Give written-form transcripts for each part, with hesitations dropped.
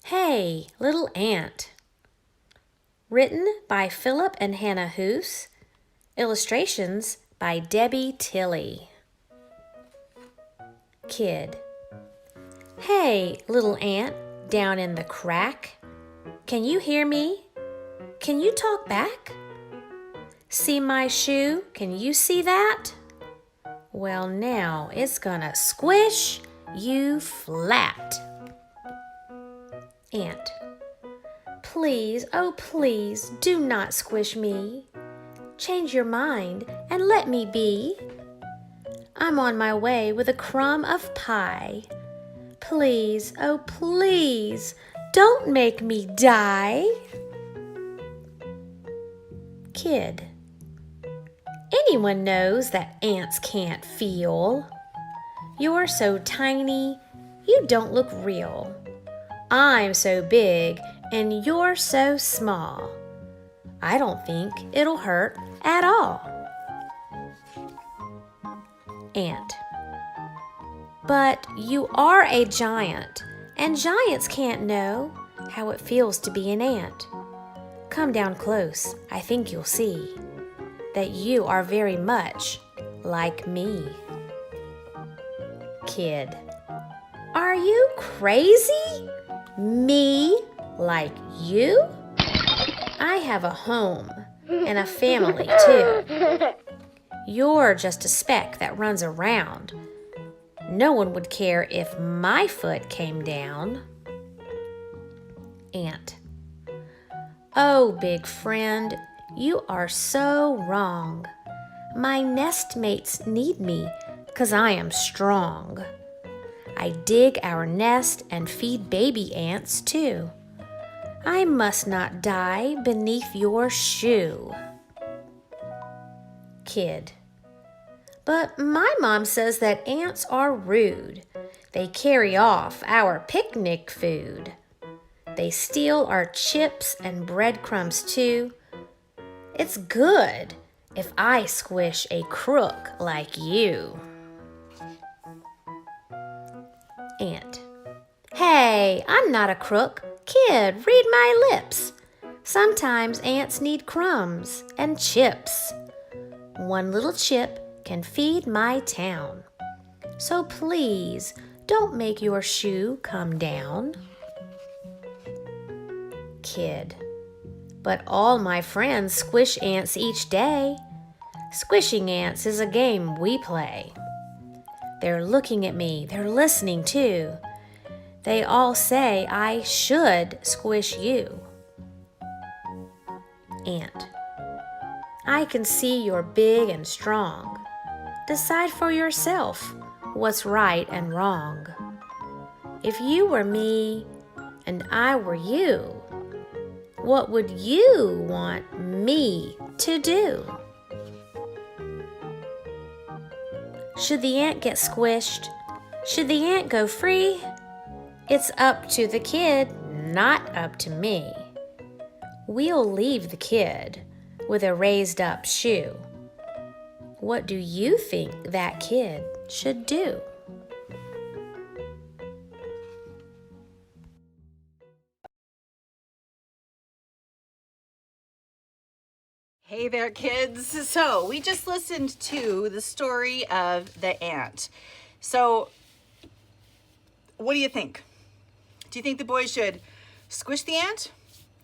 Hey, Little Ant. Written by Philip and Hannah Hoos. Illustrations by Debbie Tilley. Kid. Hey, little ant down in the crack. Can you hear me? Can you talk back? See my shoe? Can you see that? Well, now it's gonna squish you flat. Ant. Please, oh please, do not squish me. Change your mind and let me be. I'm on my way with a crumb of pie. Please, oh please, don't make me die. Kid. Anyone knows that ants can't feel. You're so tiny, you don't look real. I'm so big and you're so small. I don't think it'll hurt at all. Ant. But you are a giant, and giants can't know how it feels to be an ant. Come down close, I think you'll see that you are very much like me. Kid. Are you crazy? Me like you? I have a home and a family too. You're just a speck that runs around. No one would care if my foot came down. Ant. Oh, big friend, you are so wrong. My nestmates need me 'cause I am strong. I dig our nest and feed baby ants too. I must not die beneath your shoe. Kid. But my mom says that ants are rude. They carry off our picnic food. They steal our chips and breadcrumbs too. It's good if I squish a crook like you. Ant. Hey, I'm not a crook. Kid, read my lips. Sometimes ants need crumbs and chips. One little chip can feed my town. So please, don't make your shoe come down. Kid. But all my friends squish ants each day. Squishing ants is a game we play. They're looking at me, they're listening too. They all say I should squish you. Ant. I can see you're big and strong. Decide for yourself what's right and wrong. If you were me and I were you, what would you want me to do? Should the ant get squished? Should the ant go free? It's up to the kid, not up to me. We'll leave the kid with a raised up shoe. What do you think that kid should do? Hey there, kids. So we just listened to the story of the ant. So what do you think? Do you think the boy should squish the ant?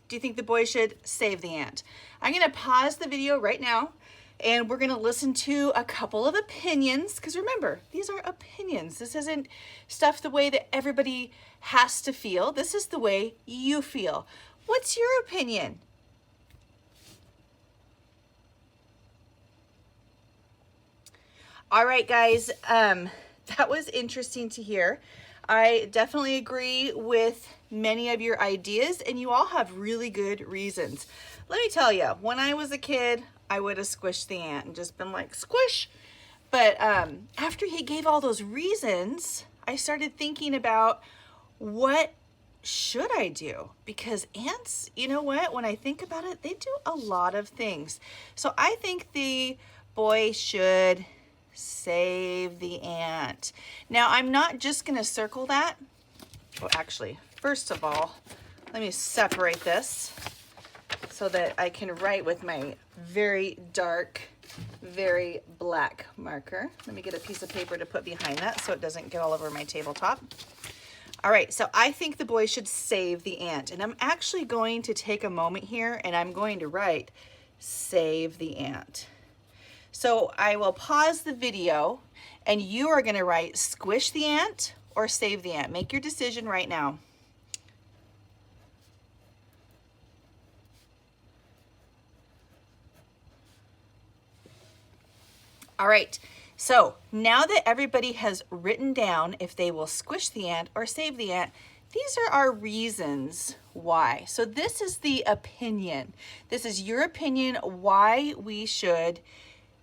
Do you think the boy should save the ant? I'm going to pause the video right now and we're going to listen to a couple of opinions, because remember, these are opinions. This isn't stuff the way that everybody has to feel. This is the way you feel. What's your opinion? All right, guys, that was interesting to hear. I definitely agree with many of your ideas, and you all have really good reasons. Let me tell you, when I was a kid, I would have squished the ant and just been like, squish. But after he gave all those reasons, I started thinking about what should I do? Because ants, you know what, when I think about it, they do a lot of things. So I think the boy should save the ant. Now, I'm not just going to circle that. Well, actually, First of all, let me separate this so that I can write with my very dark, very black marker. Let me get a piece of paper to put behind that so it doesn't get all over my tabletop. All right, so I think the boy should save the ant. And I'm actually going to take a moment here and I'm going to write save the ant. So I will pause the video and you are going to write squish the ant or save the ant. Make your decision right now. All right, so now that everybody has written down if they will squish the ant or save the ant, these are our reasons why. So this is the opinion. This is your opinion why we should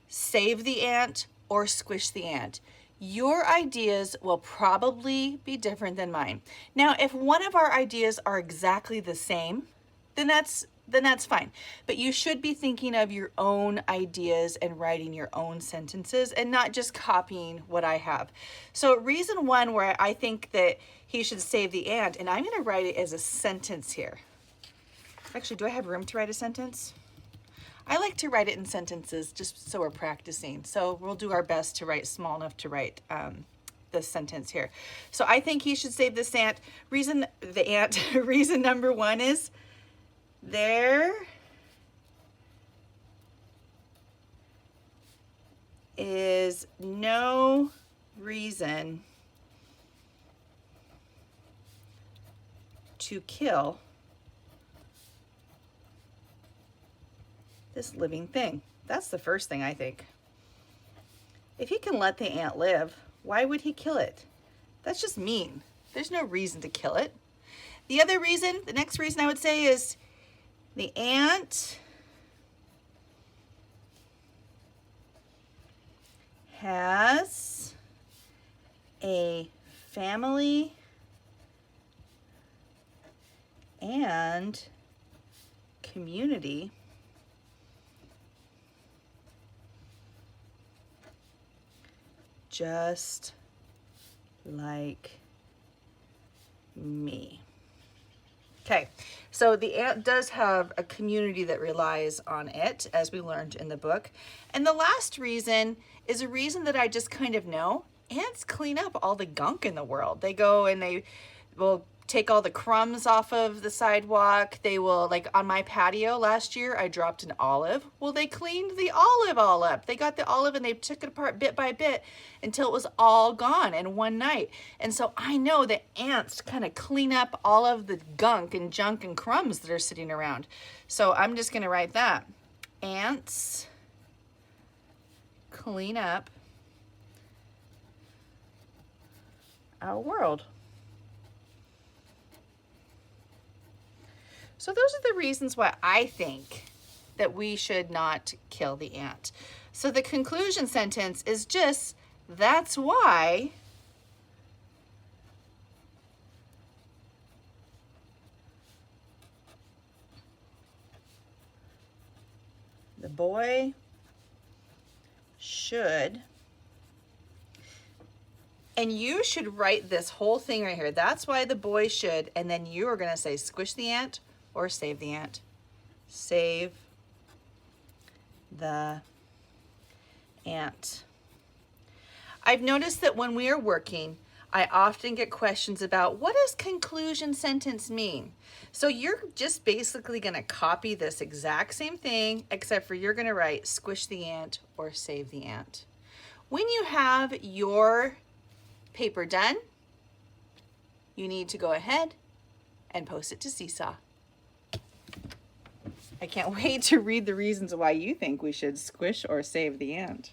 save the ant or squish the ant. Your ideas will probably be different than mine. Now, if one of our ideas are exactly the same, then that's fine. But you should be thinking of your own ideas and writing your own sentences and not just copying what I have. So reason one where I think that he should save the ant, and I'm going to write it as a sentence here. Actually, do I have room to write a sentence? I like to write it in sentences just so we're practicing. So we'll do our best to write small enough to write this sentence here. So I think he should save this ant. Reason number one is there is no reason to kill this living thing. That's the first thing I think. If he can let the ant live, why would he kill it? That's just mean. There's no reason to kill it. The other reason, the next reason I would say is the ant has a family and community just like me. Okay, so the ant does have a community that relies on it, as we learned in the book. And the last reason is a reason that I just kind of know. Ants clean up all the gunk in the world. They go and they will take all the crumbs off of the sidewalk. They will, like on my patio last year, I dropped an olive. Well, they cleaned the olive all up. They got the olive and they took it apart bit by bit until it was all gone in one night. And so I know that ants kind of clean up all of the gunk and junk and crumbs that are sitting around. So I'm just going to write that. Ants clean up our world. So those are the reasons why I think that we should not kill the ant. So the conclusion sentence is just, that's why the boy should, and you should write this whole thing right here. That's why the boy should, and then you are going to say squish the ant or save the ant. Save the ant. I've noticed that when we are working, I often get questions about what does conclusion sentence mean? So you're just basically going to copy this exact same thing, except for you're going to write squish the ant or save the ant. When you have your paper done, you need to go ahead and post it to Seesaw. I can't wait to read the reasons why you think we should squish or save the ant.